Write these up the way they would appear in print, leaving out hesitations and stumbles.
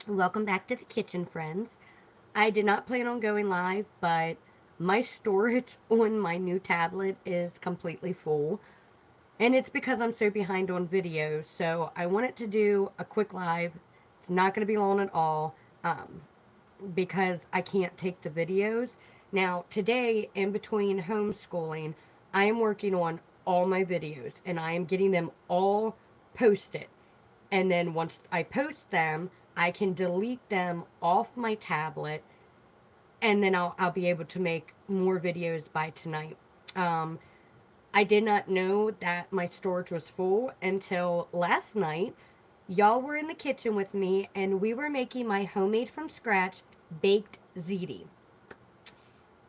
Welcome back to the kitchen, friends. I did not plan on going live, but my storage on my new tablet is completely full, and it's because I'm so behind on videos. So I wanted to do a quick live. It's not going to be long at all um, because I can't take the videos. Now, today, in between homeschooling, I am working on all my videos and I am getting them all posted. And then once I post them, I can delete them off my tablet, and then I'll be able to make more videos by tonight. Um, I did not know that my storage was full until last night. Y'all were in the kitchen with me, and we were making my homemade from scratch baked ziti.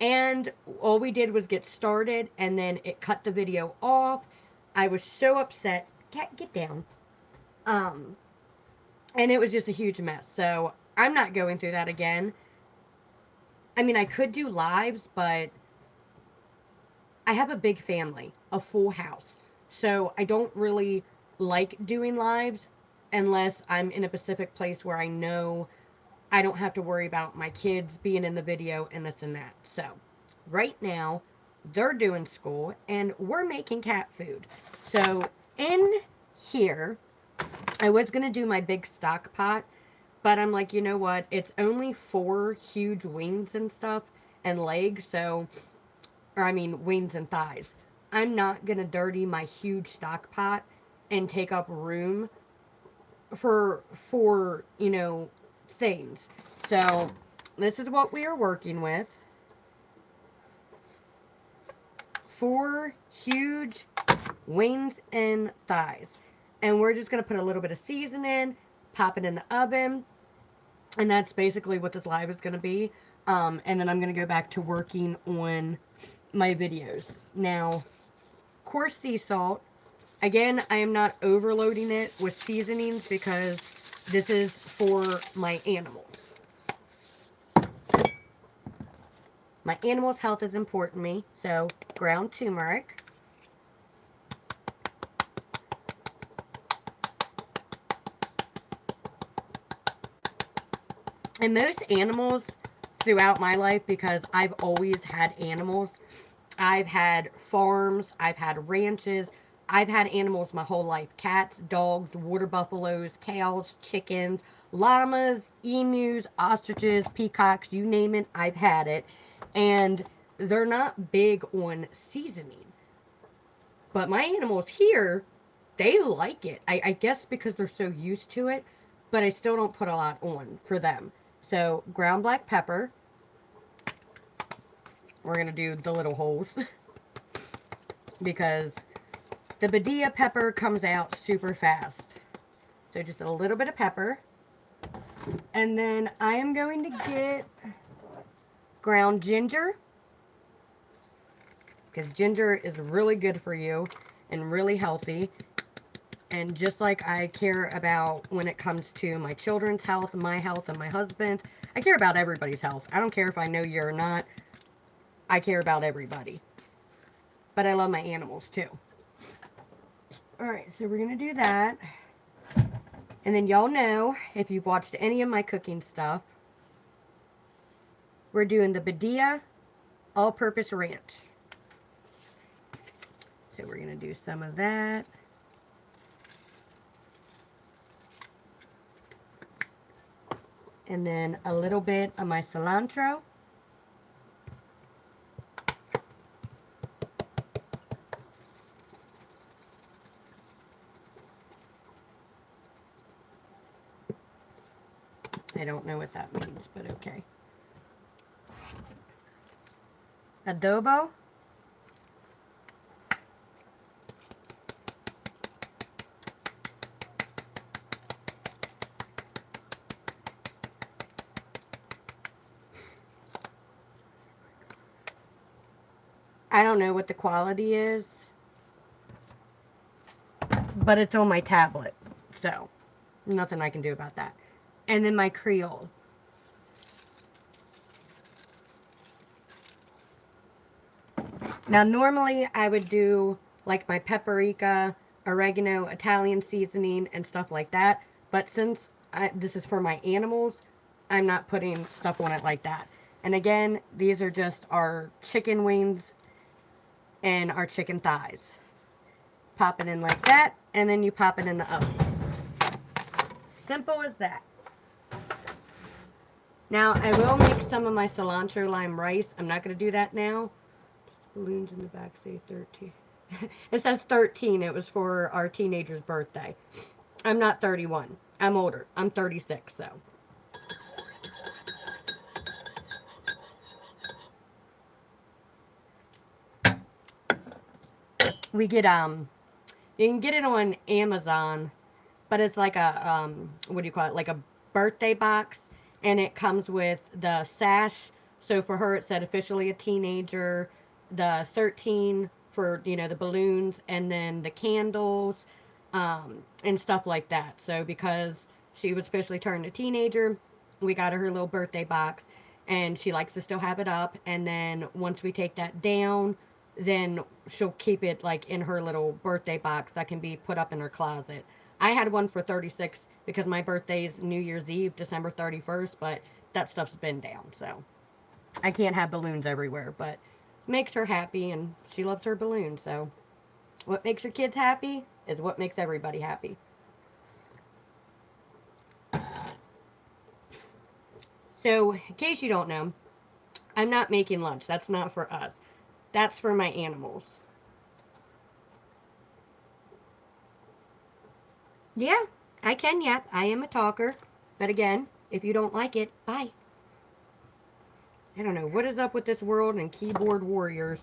And all we did was get started, and then it cut the video off. I was so upset. Cat, get down. Um, and it was just a huge mess. So I'm not going through that again. I mean, I could do lives, but I have a big family, a full house. So I don't really like doing lives unless I'm in a specific place where I know I don't have to worry about my kids being in the video and this and that. So right now, they're doing school and we're making cat food. So in here, I was going to do my big stock pot, but I'm like, you know what? It's only four huge wings and stuff and legs, so, or I mean, wings and thighs. I'm not going to dirty my huge stock pot and take up room for things. So, this is what we are working with. Four huge wings and thighs. And we're just going to put a little bit of seasoning, pop it in the oven, and that's basically what this live is going to be. And then I'm going to go back to working on my videos. Now, coarse sea salt. Again, I am not overloading it with seasonings because this is for my animals. My animals' health is important to me, so ground turmeric. And most animals throughout my life, because I've always had animals, I've had farms, I've had ranches, I've had animals my whole life. Cats, dogs, water buffaloes, cows, chickens, llamas, emus, ostriches, peacocks, you name it, I've had it. And they're not big on seasoning. But my animals here, they like it. I guess because they're so used to it, but I still don't put a lot on for them. So, ground black pepper. We're going to do the little holes because the badilla pepper comes out super fast. So, just a little bit of pepper. And then I am going to get ground ginger because ginger is really good for you and really healthy. And just like I care about when it comes to my children's health, my health, and my husband, I care about everybody's health. I don't care if I know you or not. I care about everybody. But I love my animals too. Alright, so we're going to do that. And then y'all know, if you've watched any of my cooking stuff, we're doing the Badilla All-Purpose Ranch. So we're going to do some of that. And then a little bit of my cilantro. I don't know what that means, but okay. Adobo. I don't know what the quality is, but it's on my tablet, so nothing I can do about that. And then my Creole. Now, normally I would do like my paprika, oregano, Italian seasoning, and stuff like that, but since this is for my animals. I'm not putting stuff on it like that. And again, these are just our chicken wings and our chicken thighs. Pop it in like that, and then you pop it in the oven. Simple as that. Now, I will make some of my cilantro lime rice. I'm not going to do that now. Balloons in the back say 13. It says 13. It was for our teenager's birthday. I'm not 31. I'm older. I'm 36, so. We get, you can get it on Amazon, but it's like a, what do you call it? Like a birthday box, and it comes with the sash. So for her, it said officially a teenager, the 13 for, you know, the balloons, and then the candles, and stuff like that. So because she was officially turned a teenager, we got her little birthday box, and she likes to still have it up. And then once we take that down, then she'll keep it like in her little birthday box that can be put up in her closet. I had one for 36 because my birthday is New Year's Eve, December 31st, but that stuff's been down, so I can't have balloons everywhere, but makes her happy, and she loves her balloons, so what makes your kids happy is what makes everybody happy. So, in case you don't know, I'm not making lunch. That's not for us. That's for my animals. Yeah, I can yap. I am a talker. But again, if you don't like it, bye. I don't know what is up with this world and keyboard warriors.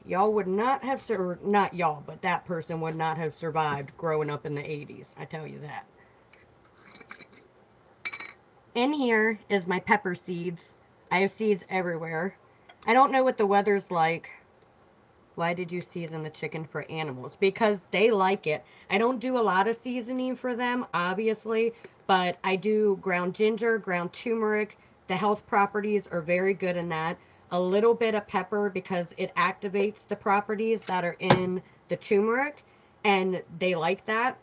Y'all would not have not y'all, but that person would not have survived growing up in the 80s. I tell you that. In here is my pepper seeds. I have seeds everywhere. I don't know what the weather's like. Why did you season the chicken for animals? Because they like it. I don't do a lot of seasoning for them, obviously, but I do ground ginger, ground turmeric. The health properties are very good in that. A little bit of pepper because it activates the properties that are in the turmeric, and they like that.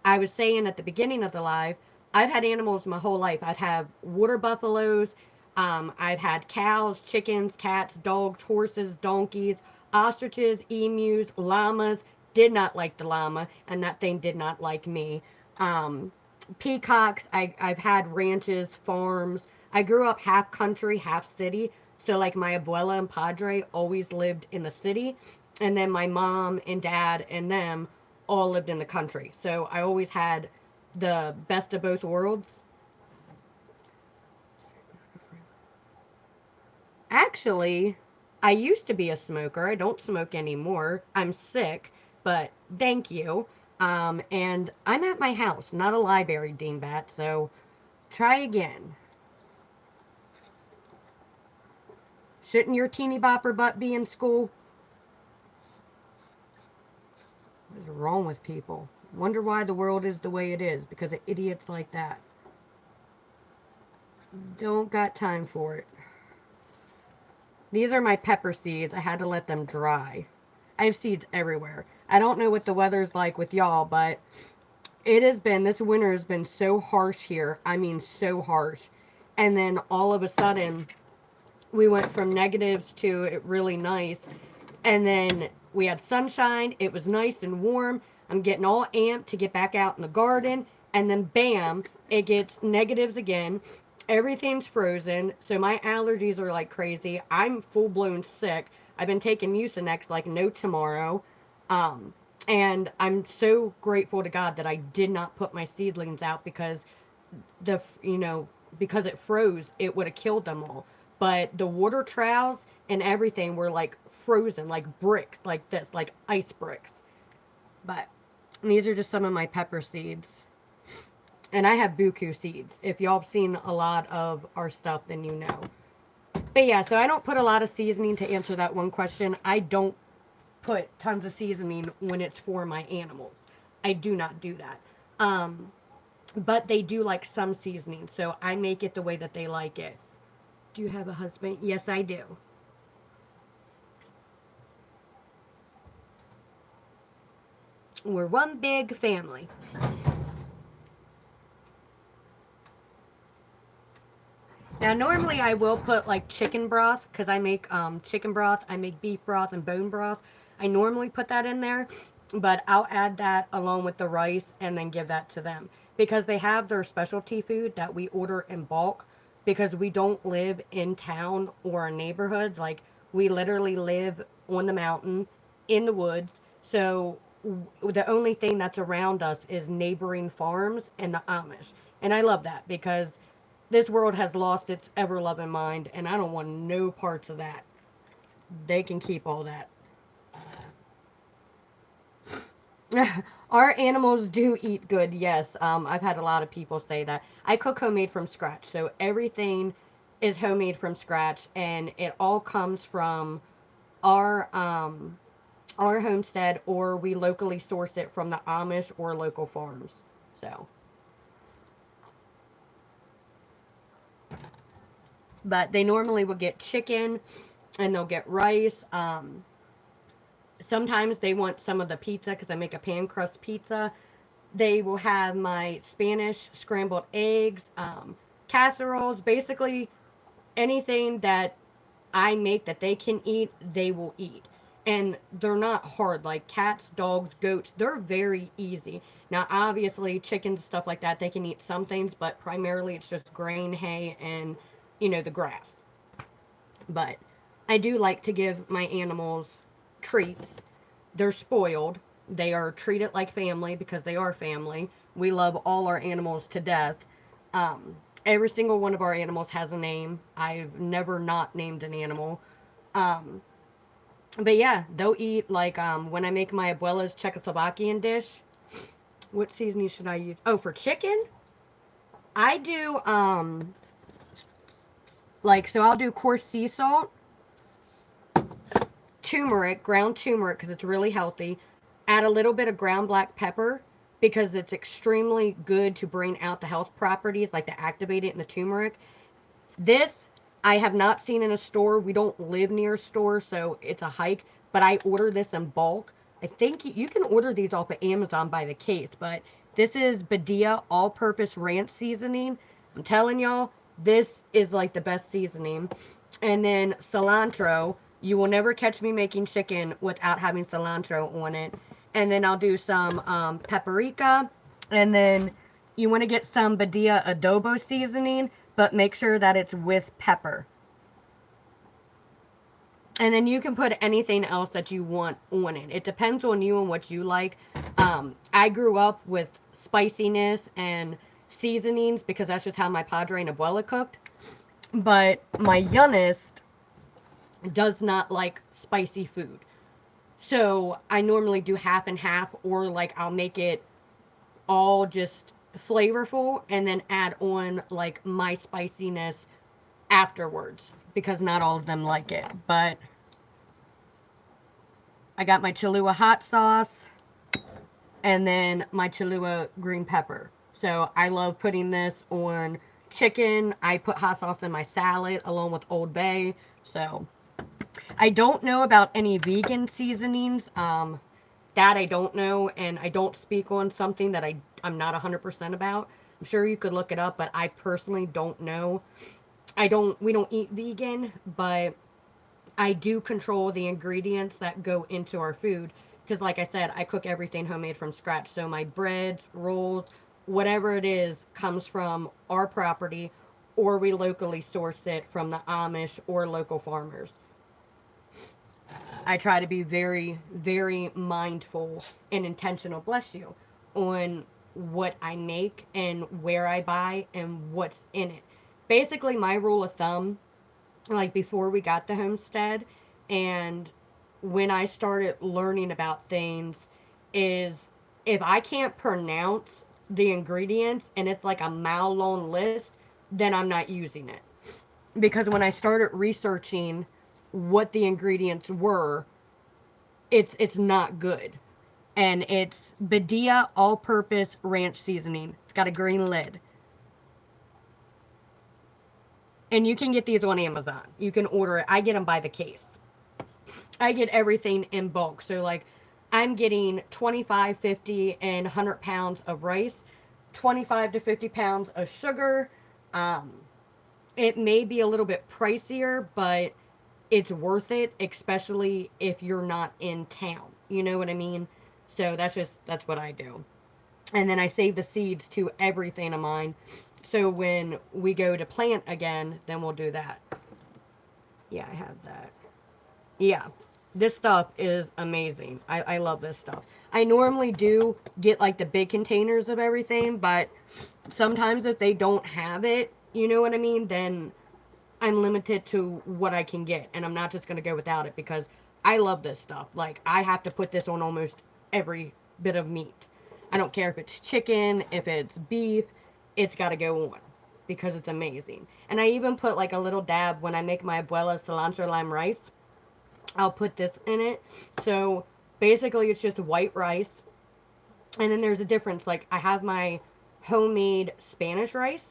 I was saying at the beginning of the live, I've had animals my whole life. I've had water buffaloes, I've had cows, chickens, cats, dogs, horses, donkeys, ostriches, emus, llamas. Did not like the llama, and that thing did not like me. Um, Peacocks. I've had ranches, farms. I grew up half country, half city. So like my abuela and padre always lived in the city, and then my mom and dad and them all lived in the country. So I always had the best of both worlds. Actually, I used to be a smoker. I don't smoke anymore. I'm sick, but thank you. And I'm at my house, not a library, Dingbat, so try again. Shouldn't your teeny bopper butt be in school? What is wrong with people? Wonder why the world is the way it is, because of idiots like that. Don't got time for it. These are my pepper seeds. I had to let them dry. I have seeds everywhere. I don't know what the weather's like with y'all, but it has been, this winter has been so harsh here. I mean, so harsh. And then all of a sudden, we went from negatives to it really nice. And then we had sunshine. It was nice and warm. I'm getting all amped to get back out in the garden. And then bam, it gets negatives again. Everything's frozen. So my allergies are like crazy. I'm full blown sick. I've been taking Mucinex like no tomorrow. Um, and I'm so grateful to God that I did not put my seedlings out because because it froze, it would have killed them all. But the water troughs and everything were like frozen, like bricks, like this, like ice bricks. But these are just some of my pepper seeds. And I have buku seeds. If y'all have seen a lot of our stuff, then you know. But yeah, so I don't put a lot of seasoning to answer that one question. I don't put tons of seasoning when it's for my animals. I do not do that. But they do like some seasoning, so I make it the way that they like it. Do you have a husband? Yes, I do. We're one big family. Now, normally I will put like chicken broth because I make chicken broth, I make beef broth and bone broth. I normally put that in there, but I'll add that along with the rice and then give that to them because they have their specialty food that we order in bulk because we don't live in town or in neighborhoods. Like, we literally live on the mountain in the woods. So, the only thing that's around us is neighboring farms and the Amish. And I love that because this world has lost its ever loving mind, and I don't want no parts of that. They can keep all that. Our animals do eat good, yes. I've had a lot of people say that. I cook homemade from scratch, so everything is homemade from scratch, and it all comes from our um, our homestead, or we locally source it from the Amish or local farms. So, but they normally will get chicken, and they'll get rice. Sometimes they want some of the pizza because I make a pan crust pizza. They will have my Spanish scrambled eggs, casseroles, basically anything that I make that they can eat, they will eat. And they're not hard like cats, dogs, goats. They're very easy. Now, obviously, chickens, stuff like that, they can eat some things, but primarily it's just grain, hay, and, the grass. But I do like to give my animals treats. They're spoiled. They are treated like family because they are family. We love all our animals to death. Every single one of our animals has a name. I've never not named an animal. Um, but yeah, they'll eat like when I make my abuela's Czechoslovakian dish. What seasoning should I use? Oh, for chicken, I do like so I'll do coarse sea salt, turmeric, ground turmeric because it's really healthy. Add a little bit of ground black pepper because it's extremely good to bring out the health properties, like to activate it in the turmeric. This I have not seen in a store. We don't live near a store, so it's a hike. But I order this in bulk. I think you can order these off of Amazon by the case, but this is Badia all-purpose ranch seasoning. I'm telling y'all, this is like the best seasoning. And then cilantro. You will never catch me making chicken without having cilantro on it. And then I'll do some paprika. And then you want to get some Badia adobo seasoning, but make sure that it's with pepper. And then you can put anything else that you want on it. It depends on you and what you like. I grew up with spiciness and seasonings because that's just how my padre and abuela cooked. But my youngest does not like spicy food. So I normally do half and half, or like I'll make it all just flavorful and then add on like my spiciness afterwards because not all of them like it. But I got my Cholula hot sauce and then my Cholula green pepper. So I love putting this on chicken. I put hot sauce in my salad along with Old Bay. So I don't know about any vegan seasonings. That I don't know, and I don't speak on something that I'm not 100% about. I'm sure you could look it up, but I personally don't know. We don't eat vegan, but I do control the ingredients that go into our food because like I said, I cook everything homemade from scratch. So my breads, rolls, whatever it is comes from our property, or we locally source it from the Amish or local farmers. I try to be very, very mindful and intentional, bless you, on what I make and where I buy and what's in it. Basically, my rule of thumb, like before we got the homestead and when I started learning about things, is if I can't pronounce the ingredients and it's like a mile long list, then I'm not using it. Because when I started researching what the ingredients were, it's not good. And it's Badia all-purpose ranch seasoning. It's got a green lid. And you can get these on Amazon. You can order it. I get them by the case. I get everything in bulk. So like I'm getting 25, 50, and 100 pounds of rice, 25 to 50 pounds of sugar, um, It may be a little bit pricier, but it's worth it, especially if you're not in town. You know what I mean? So that's what I do. And then I save the seeds to everything of mine. So when we go to plant again, then we'll do that. Yeah, I have that. Yeah, this stuff is amazing. I love this stuff. I normally do get like the big containers of everything, but sometimes if they don't have it, you know what I mean, then I'm limited to what I can get, and I'm not just going to go without it because I love this stuff. Like, I have to put this on almost every bit of meat. I don't care if it's chicken, if it's beef, it's got to go on because it's amazing. And I even put like a little dab when I make my abuela's cilantro lime rice. I'll put this in it. So basically it's just white rice. And then there's a difference. Like, I have my homemade Spanish rice,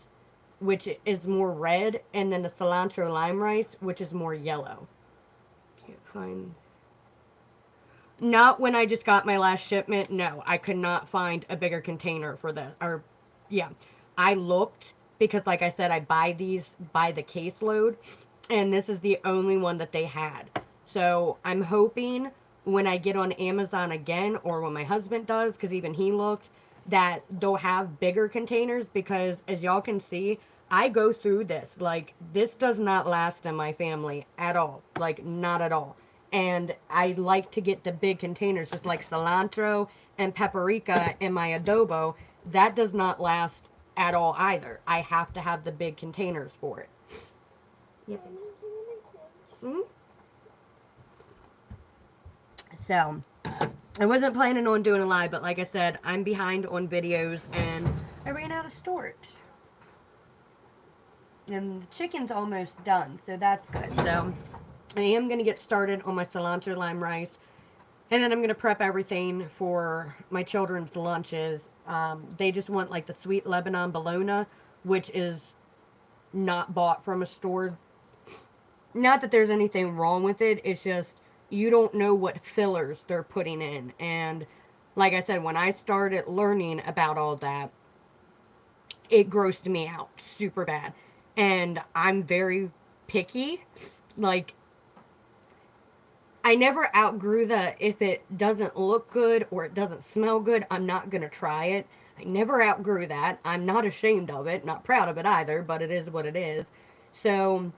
which is more red, and then the cilantro lime rice, which is more yellow. Can't find... Not when I just got my last shipment. No, I could not find a bigger container for this. Or, yeah, I looked because, like I said, I buy these by the caseload, and this is the only one that they had. So I'm hoping when I get on Amazon again, or when my husband does, because even he looked, that they'll have bigger containers, because as y'all can see, I go through this. Like, this does not last in my family at all. Like, not at all. And I like to get the big containers, just like cilantro and paprika in my adobo. That does not last at all either. I have to have the big containers for it. Yep. Mm-hmm. So, I wasn't planning on doing a live, but like I said, I'm behind on videos, and I ran out of storage. And the chicken's almost done, so that's good. So, I am going to get started on my cilantro lime rice, and then I'm going to prep everything for my children's lunches. They just want like the sweet Lebanon bologna, which is not bought from a store. Not that there's anything wrong with it, it's just you don't know what fillers they're putting in. And like I said, when I started learning about all that, it grossed me out super bad. And I'm very picky. Like, I never outgrew the, if it doesn't look good or it doesn't smell good, I'm not going to try it. I never outgrew that. I'm not ashamed of it, not proud of it either, but it is what it is. So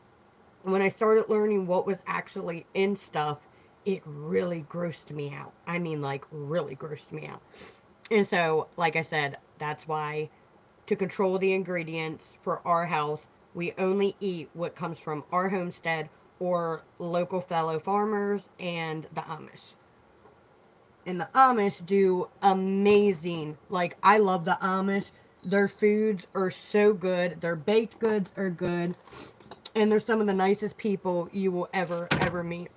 when I started learning what was actually in stuff, it really grossed me out. I mean, like, really grossed me out. And so, like I said, that's why, to control the ingredients for our house, we only eat what comes from our homestead or local fellow farmers and the Amish. And the Amish do amazing. Like, I love the Amish. Their foods are so good. Their baked goods are good. And they're some of the nicest people you will ever meet.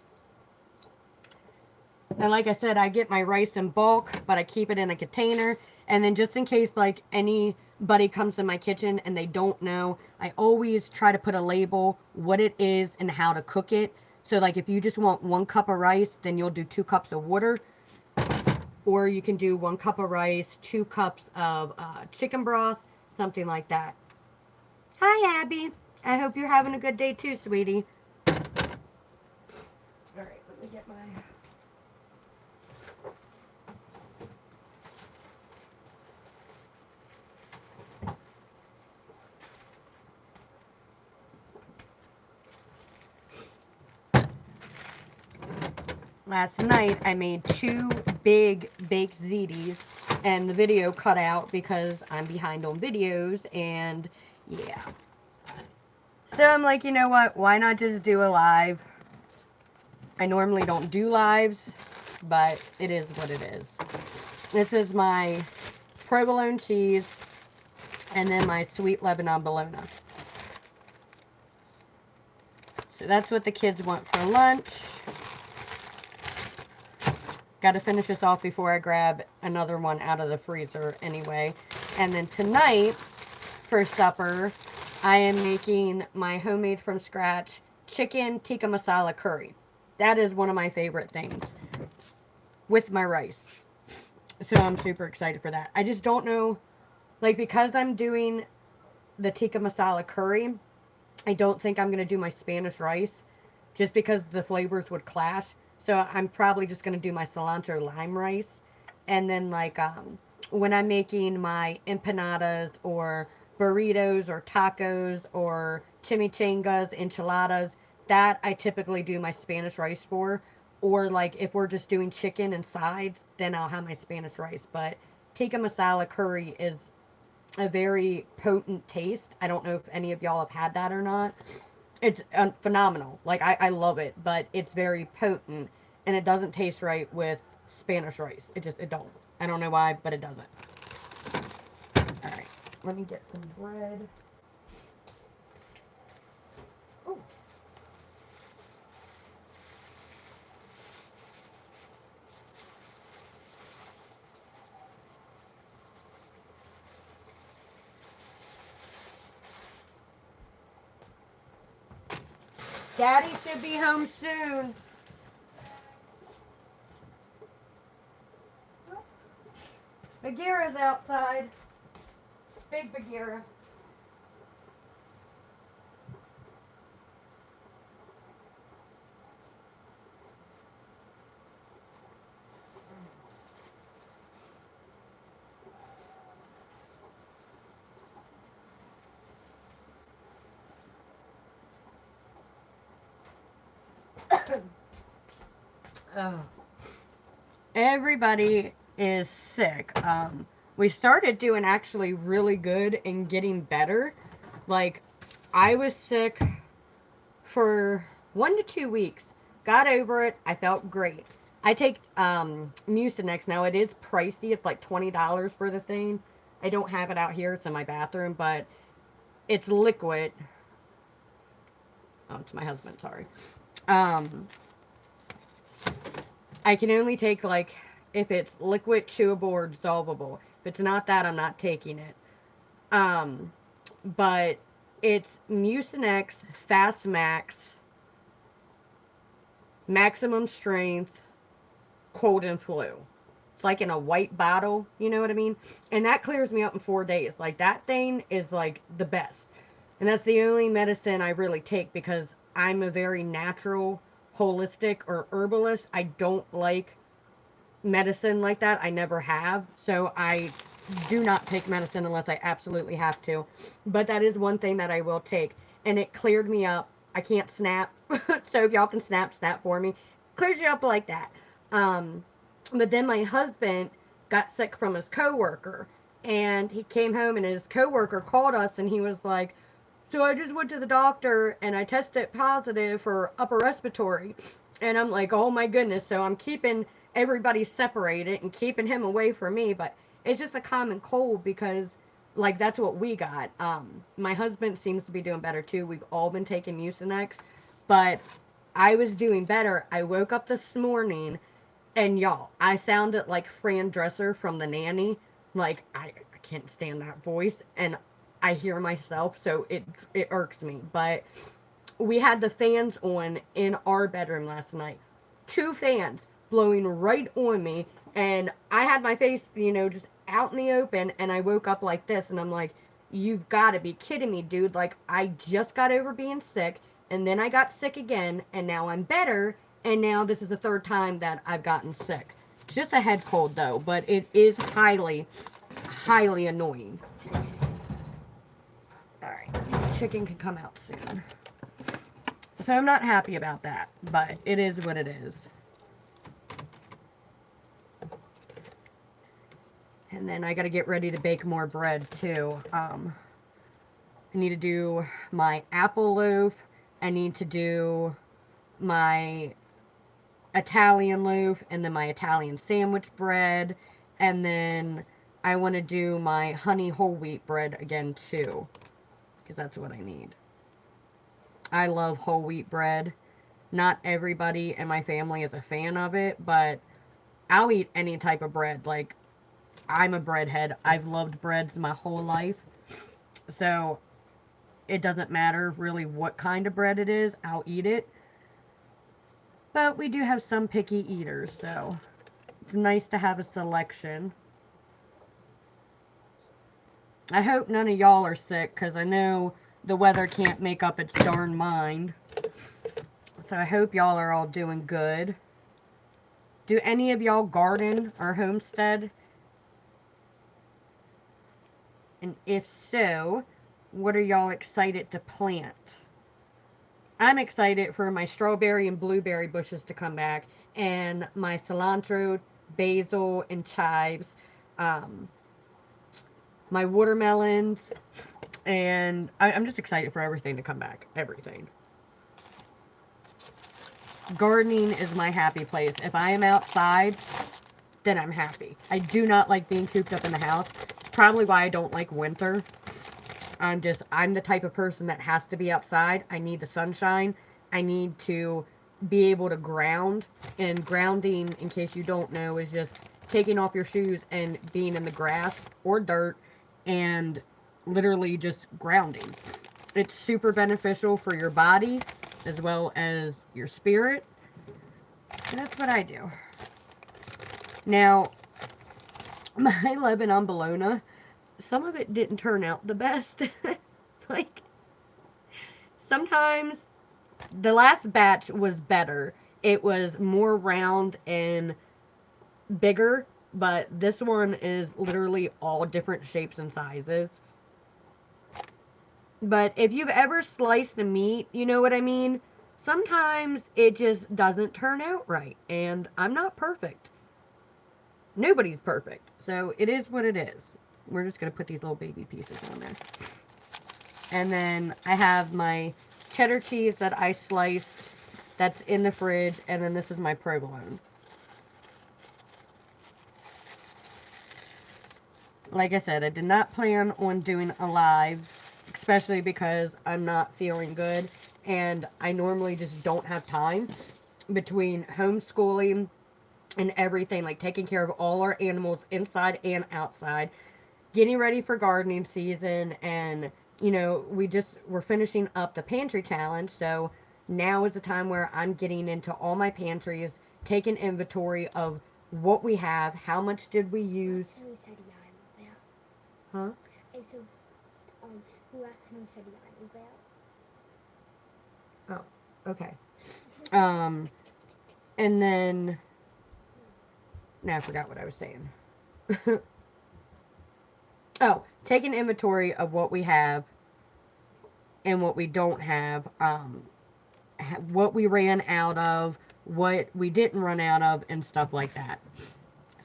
And like I said, I get my rice in bulk, but I keep it in a container. And then just in case, like, anybody comes to my kitchen and they don't know, I always try to put a label, what it is and how to cook it. So, like, if you just want 1 cup of rice, then you'll do 2 cups of water. Or you can do 1 cup of rice, 2 cups of chicken broth, something like that. Hi, Abby. I hope you're having a good day too, sweetie. Alright, let me get my... Last night I made 2 big baked ziti, and the video cut out because I'm behind on videos, and yeah. So I'm like, you know what, why not just do a live? I normally don't do lives, but it is what it is. This is my provolone cheese, and then my sweet Lebanon bologna. So that's what the kids want for lunch. Got to finish this off before I grab another one out of the freezer anyway. And then tonight, for supper, I am making my homemade from scratch chicken tikka masala curry. That is one of my favorite things with my rice. So I'm super excited for that. I just don't know, like, because I'm doing the tikka masala curry, I don't think I'm going to do my Spanish rice just because the flavors would clash. So I'm probably just going to do my cilantro lime rice. And then, like, when I'm making my empanadas or burritos or tacos or chimichangas, enchiladas, that I typically do my Spanish rice for. Or, like, if we're just doing chicken and sides, then I'll have my Spanish rice. But tikka masala curry is a very potent taste. I don't know if any of y'all have had that or not. It's phenomenal. Like, I love it, but it's very potent, and it doesn't taste right with Spanish rice. It don't. I don't know why, but it doesn't. All right, let me get some bread. Oh. Daddy should be home soon. Bagheera's outside. Big Bagheera. Oh. Everybody is sick. We started doing actually really good and getting better. Like, I was sick for 1 to 2 weeks. Got over it. I felt great. I take Mucinex now. It is pricey. It's like $20 for the thing. I don't have it out here. It's in my bathroom, but it's liquid. Oh, it's my husband. Sorry. Um, I can only take, like, if it's liquid, chewable, or dissolvable. If it's not that, I'm not taking it. Um, but it's Mucinex Fast Max, maximum strength, cold and flu. It's like in a white bottle, you know what I mean? And that clears me up in 4 days. Like, that thing is like the best. And that's the only medicine I really take because I'm a very natural, holistic, or herbalist. I don't like medicine like that. I never have. So I do not take medicine unless I absolutely have to. But that is one thing that I will take. And it cleared me up. I can't snap. So if y'all can snap, snap for me. Clears you up like that. Um, but then my husband got sick from his coworker. And he came home and his coworker called us and he was like, so I just went to the doctor and I tested positive for upper respiratory. And I'm like, oh my goodness. So I'm keeping everybody separated and keeping him away from me. But it's just a common cold because, like, that's what we got. My husband seems to be doing better too. We've all been taking Mucinex. But I was doing better. I woke up this morning and y'all, I sounded like Fran Dresser from The Nanny. Like, I can't stand that voice. And I hear myself, so it irks me. But we had the fans on in our bedroom last night. Two fans blowing right on me. And I had my face, just out in the open. And I woke up like this. And I'm like, you've got to be kidding me, dude. Like, I just got over being sick. And then I got sick again. And now I'm better. And now this is the third time that I've gotten sick. It's just a head cold, though. But it is highly, highly annoying. Alright, chicken can come out soon. So I'm not happy about that, but it is what it is. And then I gotta get ready to bake more bread too. I need to do my apple loaf. I need to do my Italian loaf and then my Italian sandwich bread. And then I want to do my honey whole wheat bread again too, because that's what I need. I love whole wheat bread. Not everybody in my family is a fan of it, but I'll eat any type of bread. Like, I'm a breadhead. I've loved breads my whole life. So, it doesn't matter really what kind of bread it is. I'll eat it. But we do have some picky eaters, so it's nice to have a selection. I hope none of y'all are sick, because I know the weather can't make up its darn mind. So I hope y'all are all doing good. Do any of y'all garden or homestead? And if so, what are y'all excited to plant? I'm excited for my strawberry and blueberry bushes to come back, and my cilantro, basil, and chives, um, my watermelons, and I'm just excited for everything to come back. Everything. Gardening is my happy place. If I am outside, then I'm happy. I do not like being cooped up in the house. Probably why I don't like winter. I'm the type of person that has to be outside. I need the sunshine. I need to be able to ground. And grounding, in case you don't know, is just taking off your shoes and being in the grass or dirt and literally just grounding. It's super beneficial for your body as well as your spirit. And that's what I do. Now, my Lebanon bologna, some of it didn't turn out the best. Like, sometimes the last batch was better. It was more round and bigger, but this one is literally all different shapes and sizes. But if you've ever sliced the meat, you know what I mean? Sometimes it just doesn't turn out right, and I'm not perfect. Nobody's perfect, so it is what it is. We're just going to put these little baby pieces on there. And then I have my cheddar cheese that I sliced that's in the fridge, and then this is my provolone. Like I said, I did not plan on doing a live, especially because I'm not feeling good, and I normally just don't have time between homeschooling and everything, like taking care of all our animals inside and outside, getting ready for gardening season, and we're finishing up the pantry challenge, so now is the time where I'm getting into all my pantries, taking inventory of what we have, how much did we use. Huh? Oh, okay. And then, now I forgot what I was saying. Oh, taking inventory of what we have and what we don't have, what we ran out of, what we didn't run out of, and stuff like that.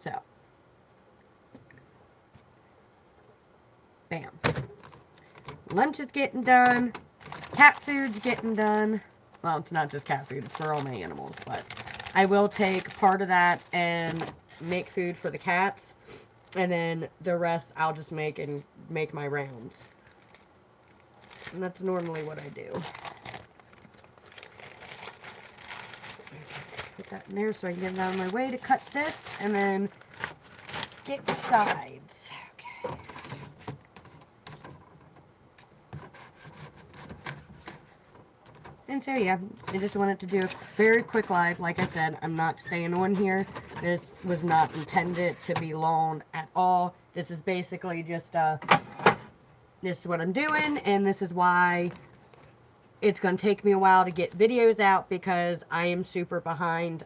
So, bam. Lunch is getting done. Cat food's getting done. Well, it's not just cat food, it's for all my animals, but I will take part of that and make food for the cats, and then the rest I'll just make my rounds. And that's normally what I do. Put that in there so I can get it out of my way to cut this, and then get the sides. Okay. And so yeah, I just wanted to do a very quick live. Like I said, I'm not staying on here. This was not intended to be long at all. This is basically just this is what I'm doing, and this is why it's going to take me a while to get videos out, because I am super behind.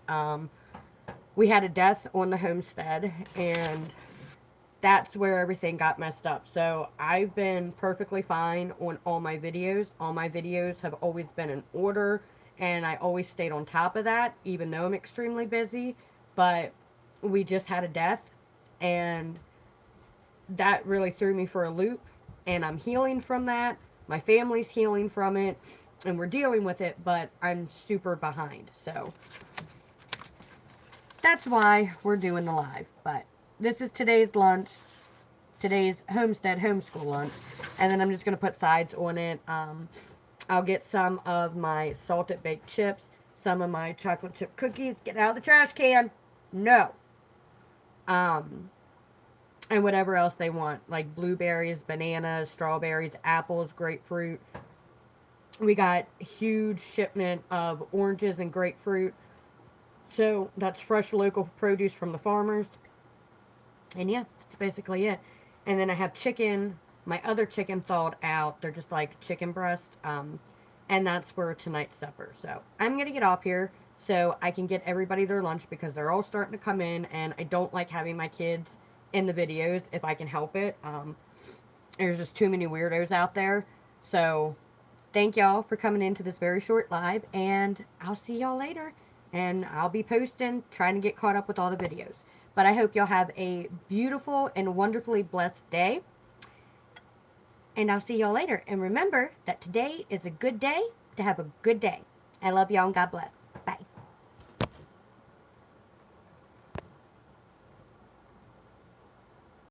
We had a death on the homestead, and that's where everything got messed up. So I've been perfectly fine on all my videos. All my videos have always been in order, and I always stayed on top of that, even though I'm extremely busy. But we just had a death, and that really threw me for a loop, and I'm healing from that. My family's healing from it, and we're dealing with it, but I'm super behind. So that's why we're doing the live. But this is today's lunch, today's Homestead homeschool lunch, and then I'm just going to put sides on it. I'll get some of my salted baked chips, some of my chocolate chip cookies. Get out of the trash can. No. And whatever else they want, like blueberries, bananas, strawberries, apples, grapefruit. We got a huge shipment of oranges and grapefruit. So that's fresh local produce from the farmers. And yeah, that's basically it. And then I have chicken My other chicken thawed out. They're just like chicken breast. And that's for tonight's supper. So I'm going to get off here so I can get everybody their lunch because they're all starting to come in, and I don't like having my kids in the videos if I can help it. There's just too many weirdos out there. So thank y'all for coming into this very short live, and I'll see y'all later. And I'll be posting, trying to get caught up with all the videos. But I hope y'all have a beautiful and wonderfully blessed day. And I'll see y'all later. And remember that today is a good day to have a good day. I love y'all and God bless.